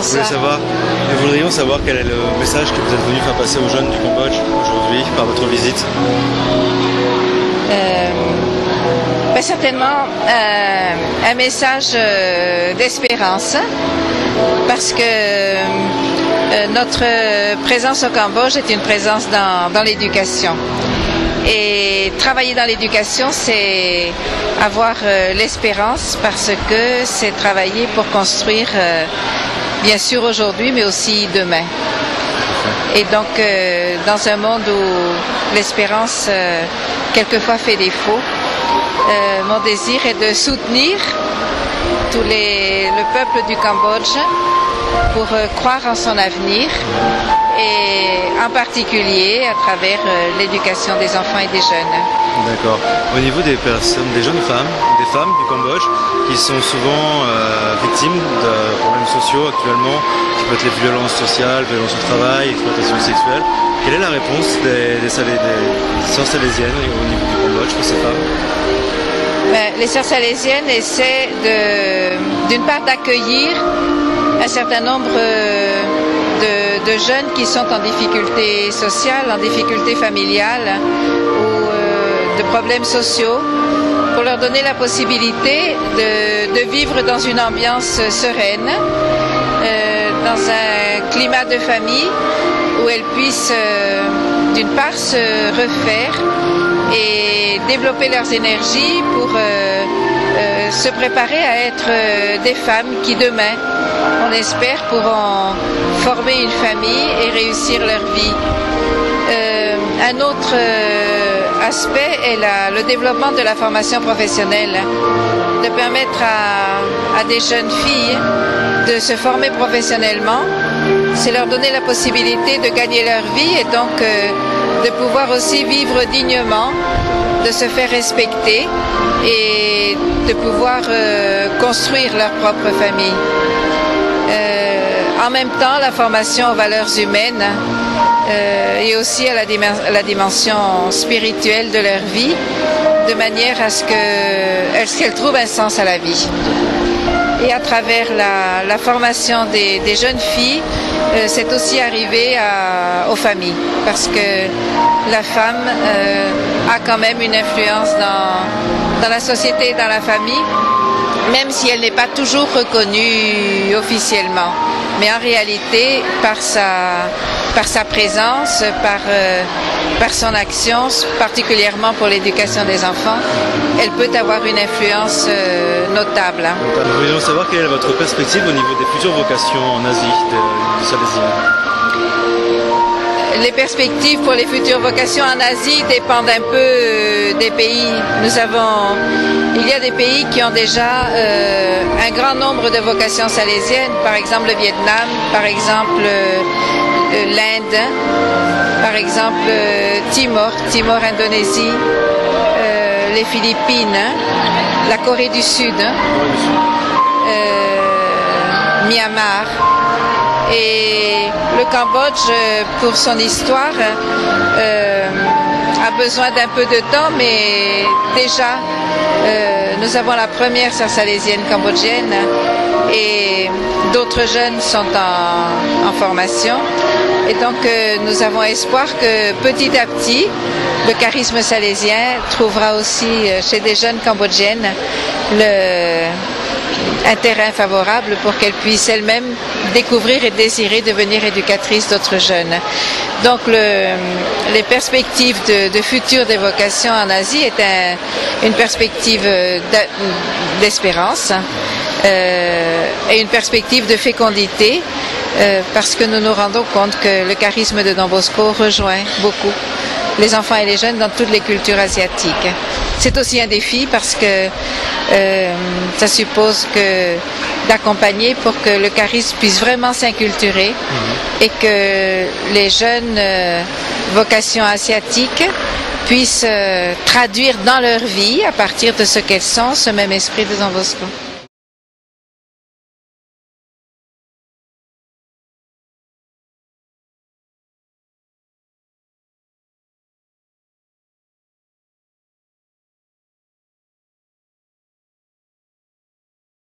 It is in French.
Bonsoir. Nous voudrions savoir quel est le message que vous êtes venu faire passer aux jeunes du Cambodge aujourd'hui par votre visite. Certainement un message d'espérance, parce que notre présence au Cambodge est une présence dans l'éducation. Et travailler dans l'éducation, c'est avoir l'espérance, parce que c'est travailler pour construire, bien sûr aujourd'hui, mais aussi demain. Et donc, dans un monde où l'espérance quelquefois fait défaut, mon désir est de soutenir le peuple du Cambodge pour croire en son avenir, et en particulier à travers l'éducation des enfants et des jeunes. D'accord. Au niveau des personnes, des jeunes femmes, des femmes du Cambodge qui sont souvent victimes de problèmes sociaux actuellement, qui peuvent être les violences sociales, violences au travail, exploitation sexuelle, quelle est la réponse des sœurs salésiennes au niveau du Cambodge pour ces femmes? Les sœurs salésiennes essaient d'une part d'accueillir un certain nombre de jeunes qui sont en difficulté sociale, en difficulté familiale ou de problèmes sociaux, pour leur donner la possibilité de vivre dans une ambiance sereine, dans un climat de famille où elles puissent d'une part se refaire et développer leurs énergies pour se préparer à être des femmes qui demain, on espère, pourront former une famille et réussir leur vie. Un autre aspect est le développement de la formation professionnelle, de permettre à des jeunes filles de se former professionnellement, c'est leur donner la possibilité de gagner leur vie et donc de pouvoir aussi vivre dignement, de se faire respecter et de pouvoir construire leur propre famille. En même temps, la formation aux valeurs humaines et aussi à la dimension spirituelle de leur vie, de manière à ce qu'elles trouvent un sens à la vie. Et à travers la formation des jeunes filles, c'est aussi arrivé aux familles, parce que la femme a quand même une influence dans la société et dans la famille, même si elle n'est pas toujours reconnue officiellement. Mais en réalité, par sa présence, par son action, particulièrement pour l'éducation des enfants, elle peut avoir une influence notable. Nous voulions savoir quelle est votre perspective au niveau des futures vocations en Asie du Salésien. Les perspectives pour les futures vocations en Asie dépendent un peu des pays. Il y a des pays qui ont déjà un grand nombre de vocations salésiennes, par exemple le Vietnam, par exemple l'Inde, par exemple Timor, Indonésie, les Philippines, la Corée du Sud, Myanmar. Et le Cambodge, pour son histoire, a besoin d'un peu de temps, mais déjà, nous avons la première sœur salésienne cambodgienne et d'autres jeunes sont en formation. Et donc, nous avons espoir que petit à petit, le charisme salésien trouvera aussi chez des jeunes cambodgiennes un terrain favorable pour qu'elles puissent elles-mêmes découvrir et désirer devenir éducatrices d'autres jeunes. Donc les perspectives de futur des vocations en Asie est une perspective d'espérance et une perspective de fécondité, parce que nous nous rendons compte que le charisme de Don Bosco rejoint beaucoup les enfants et les jeunes dans toutes les cultures asiatiques. C'est aussi un défi parce que ça suppose d'accompagner pour que le charisme puisse vraiment s'inculturer et que les jeunes vocations asiatiques puissent traduire dans leur vie, à partir de ce qu'elles sont, ce même esprit de Don Bosco.